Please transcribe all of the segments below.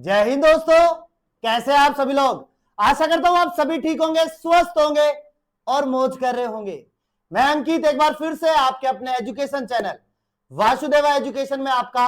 जय हिंद दोस्तों, कैसे हैं आप सभी लोग। आशा करता हूं आप सभी ठीक होंगे, स्वस्थ होंगे और मौज कर रहे होंगे। मैं अंकित एक बार फिर से आपके अपने एजुकेशन चैनल वासुदेवा एजुकेशन में आपका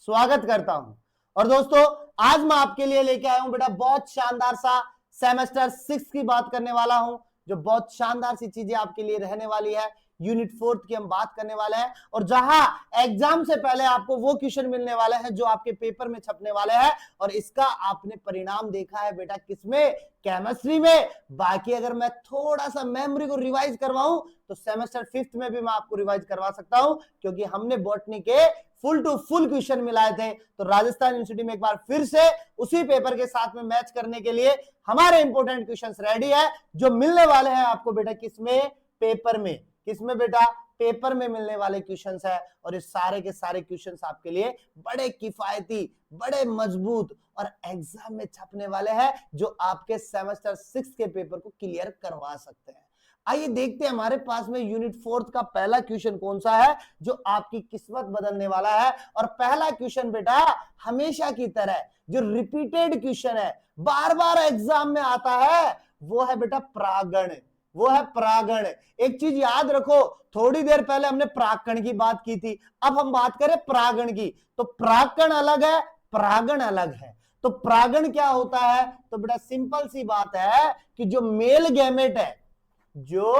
स्वागत करता हूं। और दोस्तों, आज मैं आपके लिए लेके आया हूं बेटा बहुत शानदार सा सेमेस्टर 6 की बात करने वाला हूं, जो बहुत शानदार सी चीजें आपके लिए रहने वाली है। यूनिट 4 की हम बात करने वाले हैं और जहां एग्जाम से पहले आपको वो क्वेश्चन मिलने वाले हैं जो आपके पेपर में छपने वाले हैं। और इसका आपने परिणाम देखा है बेटा किसमें, केमिस्ट्री में। बाकी अगर मैं थोड़ा सा मेमोरी को रिवाइज करवाऊं तो सेमेस्टर 5 में भी मैं आपको रिवाइज करवा सकता हूं, क्योंकि हमने बॉटनी के फुल टू फुल क्वेश्चन मिलाए थे। तो राजस्थान यूनिवर्सिटी में एक बार फिर से उसी पेपर के साथ में मैच करने के लिए हमारे इंपोर्टेंट क्वेश्चंस रेडी है, जो मिलने वाले हैं आपको बेटा किसमें, पेपर में। किसमें बेटा, पेपर में मिलने वाले क्वेश्चंस है। और ये सारे के सारे क्वेश्चंस आपके लिए बड़े किफायती, बड़े मजबूत और एग्जाम में छपने वाले हैं, जो आपके सेमेस्टर 6 के पेपर को क्लियर करवा सकते हैं। आइए देखते हैं हमारे पास में यूनिट 4 का पहला क्वेश्चन कौन सा है जो आपकी किस्मत बदलने वाला है। और पहला क्वेश्चन बेटा हमेशा की तरह जो रिपीटेड क्वेश्चन है, बार बार एग्जाम में आता है, वो है बेटा प्रागण। वो है प्रागण। एक चीज याद रखो, थोड़ी देर पहले हमने प्राकण की बात की थी, अब हम बात करें प्रागण की। तो प्राकण अलग है, प्रागण अलग है। तो प्रागण क्या होता है, तो बेटा सिंपल सी बात है कि जो मेल गैमेट है, जो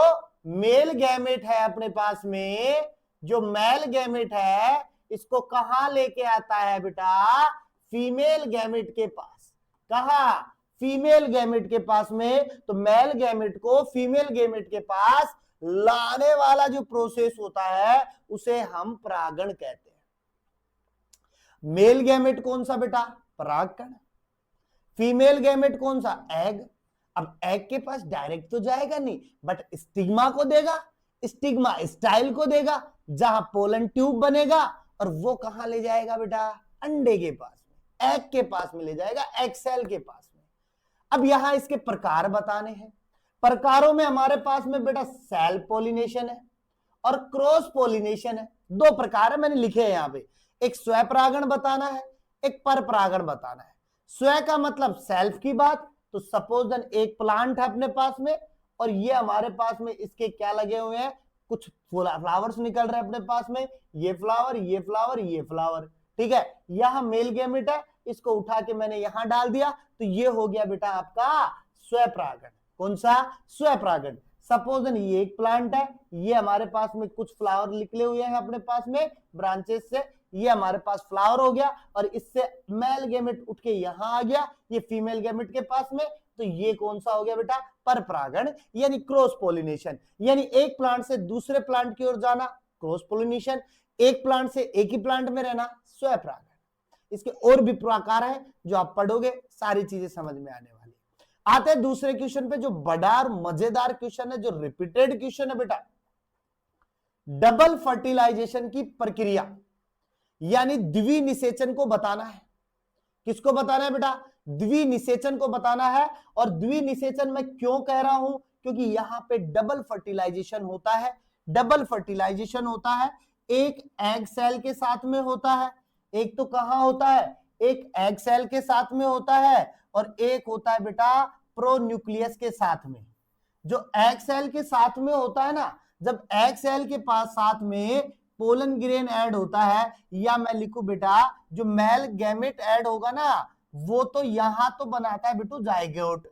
मेल गैमेट है अपने पास में, जो मेल गैमेट है, इसको कहां लेके आता है बेटा, फीमेल गैमेट के पास। कहा, फीमेल गैमेट के पास में। तो मेल गैमेट को फीमेल गैमेट के पास लाने वाला जो प्रोसेस होता है उसे हम परागण कहते हैं। मेल गैमेट कौन सा बेटा, परागकण। फीमेल गैमेट कौन सा, एग। अब एग के पास डायरेक्ट तो जाएगा नहीं, बट स्टिग्मा को देगा, स्टिग्मा स्टाइल को देगा, जहां पोलन ट्यूब बनेगा, और वो कहां ले जाएगा बेटा, अंडे के पास में, एग के पास में ले जाएगा, एग सेल के पास में। अब यहां इसके प्रकार बताने हैं। प्रकारों में हमारे पास में बेटा सेल्फ पोलिनेशन है और क्रॉस पोलिनेशन है। दो प्रकार है, मैंने लिखे हैं यहां पे। एक स्वपरागण बताना है, एक परपरागण बताना है। स्व का मतलब सेल्फ की बात। तो सपोज देन एक प्लांट है अपने पास में, और ये हमारे पास में इसके क्या लगे हुए हैं, कुछ फ्लावर्स निकल रहे हैं अपने पास में, ये फ्लावर, ये फ्लावर, ये फ्लावर। ठीक है, यहां मेल गैमेट है, इसको उठा के मैंने यहां डाल दिया, तो ये हो गया बेटा आपका स्वपरागण। कौन सा, स्वपरागण। सपोज ये एक प्लांट है, ये हमारे पास में कुछ फ्लावर निकले हुए हैं अपने पास में ब्रांचेस से, ये हमारे पास फ्लावर हो गया, और इससे मेल गैमेट उठ के यहां आ गया, ये फीमेल गैमेट के पास में। तो ये कौन सा हो गया बेटा, परपरागण, यानी क्रॉस पोलिनेशन। यानी एक प्लांट से दूसरे प्लांट की ओर जाना, क्रॉस पोलिनेशन। एक प्लांट से एक ही प्लांट में रहना, स्वपरागण। इसके और भी प्रकार है जो आप पढ़ोगे, सारी चीजें समझ में आने वाली। आते हैं दूसरे क्वेश्चन पे, जो बड़ा और मजेदार क्वेश्चन है, जो रिपीटेड क्वेश्चन है बेटा। डबल फर्टिलाइजेशन की प्रक्रिया यानी द्विनिषेचन को बताना है। किसको बताना है बेटा, द्विनिषेचन को बताना है। और द्विनिषेचन मैं क्यों कह रहा हूं, क्योंकि यहां पे डबल फर्टिलाइजेशन होता है। डबल फर्टिलाइजेशन होता है, एक एग सेल के साथ में होता है। एक तो कहां होता है, एक एग सेल के साथ में होता है, और एक होता है बेटा प्रोन्यूक्लियस के साथ में। जो एग सेल के साथ में होता है ना, जब एग सेल के पास साथ में पोलन ग्रेन ऐड होता है, या मैं लिखूं बेटा जो मेल गैमेट ऐड होगा ना, वो तो यहां तो बनाता है बेटू जाइगोट।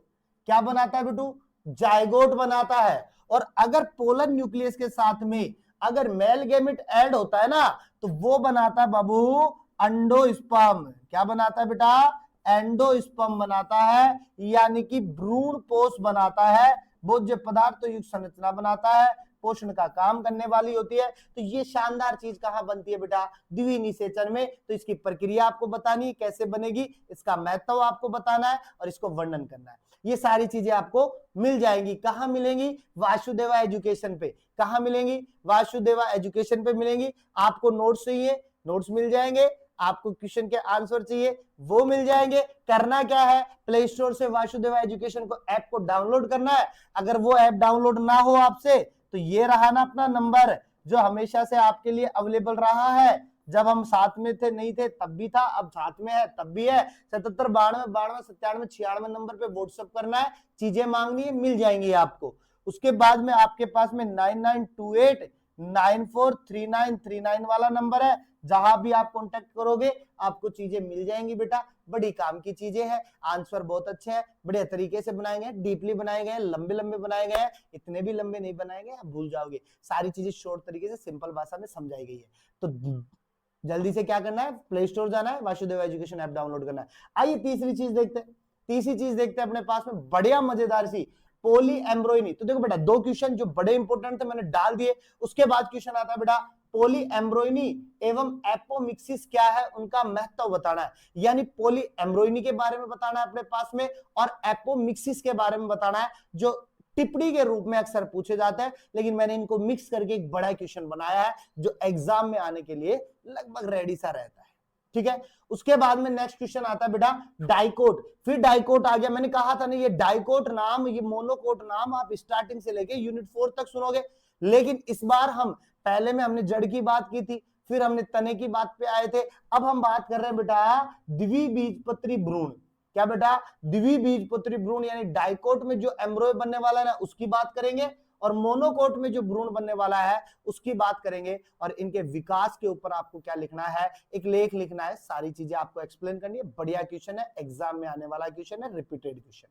क्या बनाता है बेटू, जाइगोट बनाता है। और अगर पोलन न्यूक्लियस के साथ में अगर मेल गैमेट ऐड होता है ना, तो वो बनाता है बाबू अंडोस्पर्म। क्या बनाता है बेटा, एंडोस्पर्म बनाता है, यानी कि भ्रूण पोष बनाता है, भोज्य पदार्थ युक्त संरचना बनाता है, पोषण का काम करने वाली होती है। तो ये शानदार चीज कहां बनती है बेटा, द्विनिषेचन में। तो इसकी प्रक्रिया आपको बतानी है, कैसे बनेगी, इसका महत्व आपको बताना है, और इसको वर्णन करना है। ये सारी चीजें आपको मिल जाएंगी। कहां मिलेंगी, वासुदेवा एजुकेशन पे। कहां मिलेंगी, वासुदेवा एजुकेशन पे मिलेंगी। आपको नोट्स चाहिए, नोट्स मिल जाएंगे। आपको क्वेश्चन के आंसर चाहिए, वो मिल जाएंगे। करना क्या है, प्ले स्टोर से वासुदेवा एजुकेशन को ऐप को डाउनलोड करना है। अगर वो ऐप डाउनलोड ना हो आपसे, तो ये रहा ना अपना नंबर जो हमेशा से आपके लिए अवेलेबल रहा है, जब हम साथ में थे नहीं थे तब भी था, अब साथ में है तब भी है। 77 92 92 97 96 नंबर पे व्हाट्सएप करना है, चीजें मांगनी है, मिल जाएंगी आपको। उसके बाद में आपके पास में 9928 943939 वाला नंबर है, जहां भी आप कांटेक्ट करोगे आपको चीजें मिल जाएंगी बेटा। बड़ी काम की चीजें हैं, आंसर बहुत अच्छे हैं, बढ़िया तरीके से बनाए गए, डीपली बनाए गए, लंबे लंबे बनाए गए हैं, इतने भी लंबे नहीं बनाए गए, आप भूल जाओगे। सारी चीजें शॉर्ट तरीके से सिंपल भाषा में समझाई गई है। तो जल्दी से क्या करना है, प्ले स्टोर जाना है, वासुदेव एजुकेशन ऐप डाउनलोड करना है। आइए तीसरी चीज देखते हैं। तीसरी चीज देखते हैं अपने पास में बढ़िया मजेदार सी पोली एम्ब्रॉयनी। तो देखो बेटा, दो क्वेश्चन जो बड़े इंपॉर्टेंट थे मैंने डाल दिए। उसके बाद क्वेश्चन आता है बेटा, पोली एम्ब्रॉयनी एवं एपोमिक्सिस क्या है, उनका महत्व बताना है। यानी पोली एम्ब्रॉयनी के बारे में बताना है अपने पास में, और एपोमिक्सिस के बारे में बताना है, जो टिप्पणी के रूप में अक्सर पूछे जाते हैं, लेकिन मैंने इनको मिक्स करके एक बड़ा क्वेश्चन बनाया है जो एग्जाम में आने के लिए लगभग रेडी सा रहता है। ठीक है, उसके बाद में नेक्स्ट क्वेश्चन आता है बेटा डाइकोट। फिर डाइकोट आ गया। मैंने कहा था ना, ये डाइकोट नाम, ये मोनोकोट नाम आप स्टार्टिंग से लेके यूनिट 4 तक सुनोगे, लेकिन इस बार हम पहले में हमने जड़ की बात की थी, फिर हमने तने की बात पे आए थे, अब हम बात कर रहे हैं बेटा द्विबीजपत्री भ्रूण। क्या बेटा, द्विबीजपत्री भ्रूण यानी डाइकोट में जो एम्ब्रॉय बनने वाला है ना उसकी बात करेंगे, और मोनोकोट में जो भ्रूण बनने वाला है उसकी बात करेंगे। और इनके विकास के ऊपर आपको क्या लिखना है, एक लेख लिखना है, सारी चीजें आपको एक्सप्लेन करनी है। बढ़िया क्वेश्चन है, एग्जाम में आने वाला क्वेश्चन है, रिपीटेड क्वेश्चन।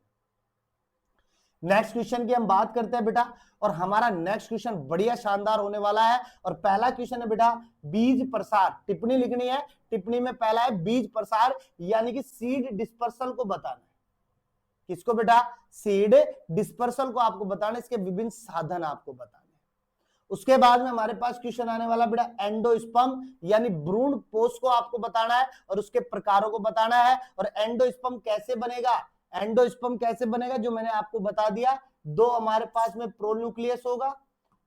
नेक्स्ट क्वेश्चन की हम बात करते हैं बेटा, और हमारा नेक्स्ट क्वेश्चन बढ़िया शानदार होने वाला है। और पहला क्वेश्चन है बेटा बीज प्रसार। टिप्पणी लिखनी है, टिप्पणी में पहला है बीज प्रसार, यानी कि सीड डिस्पर्सल को बताना है। किसको बेटा, सीड डिस्पर्सल को आपको बताना, इसके विभिन्न साधन आपको बताने। उसके बाद में हमारे पास क्वेश्चन आने वाला बेटा एंडोस्पर्म, यानी भ्रूण पोष को आपको बताना है और उसके प्रकारों को बताना है। और एंडोस्पर्म कैसे बनेगा, एंडोस्पर्म कैसे बनेगा जो मैंने आपको बता दिया। दो हमारे पास में प्रोन्यूक्लियस होगा,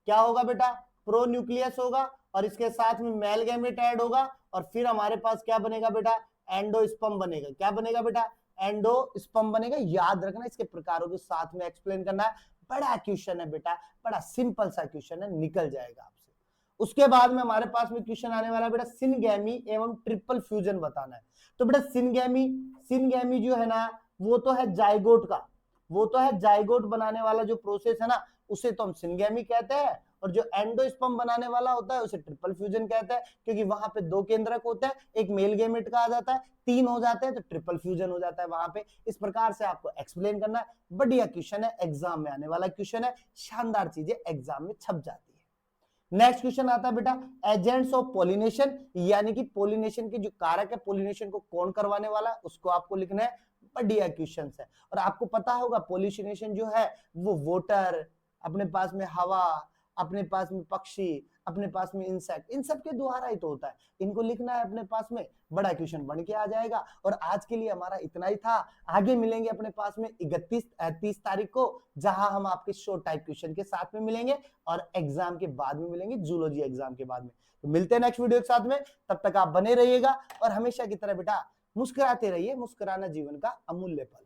क्या होगा बेटा, प्रोन्यूक्लियस होगा, और इसके साथ में मेल गैमेट ऐड होगा, और फिर हमारे पास क्या बनेगा बेटा, एंडोस्पर्म बनेगा। क्या बनेगा बेटा, एंडोस्पर्म बनेगा। याद रखना, इसके प्रकारों के साथ में एक्सप्लेन करना है। बड़ा क्वेश्चन है बेटा, बड़ा सिंपल सा क्वेश्चन है, निकल जाएगा आपसे। उसके बाद में हमारे पास में क्वेश्चन आने वाला बेटा सिनगैमी एवं ट्रिपल फ्यूजन बताना है। तो बेटा सिनगैमी जो है ना, वो तो है जाइगोट का, वो तो है जाइगोट बनाने वाला जो प्रोसेस है ना, उसे तो हम सिनगैमी कहते हैं। और जो एंडोस्पर्म बनाने वाला होता है उसे ट्रिपल फ्यूजन कहते हैं, क्योंकि वहां पे दो केंद्रक होते हैं, एक मेल गैमेट का आ जाता है, तीन हो जाते हैं तो ट्रिपल फ्यूजन हो जाता है वहां पे। इस प्रकार से आपको एक्सप्लेन करना है। बढ़िया क्वेश्चन है, एग्जाम में आने वाला क्वेश्चन है, शानदार चीजें एग्जाम में छप जाती है। नेक्स्ट क्वेश्चन आता है बेटा एजेंट्स ऑफ पोलिनेशन, यानी कि पोलिनेशन के जो कारक है, पोलिनेशन को कौन करवाने वाला है, उसको आपको लिखना है। बढ़िया क्वेश्चन है, और आपको पता होगा पोलिनेशन जो है वो वोटर, अपने पास में हवा, अपने पास में पक्षी, अपने पास में इंसेक्ट, इन सब के द्वारा ही तो होता है। इनको लिखना है अपने पास में, बड़ा क्वेश्चन बन के आ जाएगा। और आज के लिए हमारा इतना ही था, आगे मिलेंगे अपने पास में 30 तारीख को, जहां हम आपके शॉर्ट टाइप क्वेश्चन के साथ में मिलेंगे, और एग्जाम के बाद में मिलेंगे, जूलॉजी एग्जाम के बाद में। तो मिलते हैं नेक्स्ट वीडियो के साथ में, तब तक आप बने रहिएगा, और हमेशा की तरह बेटा मुस्कुराते रहिए, मुस्कुराना जीवन का अमूल्य पल।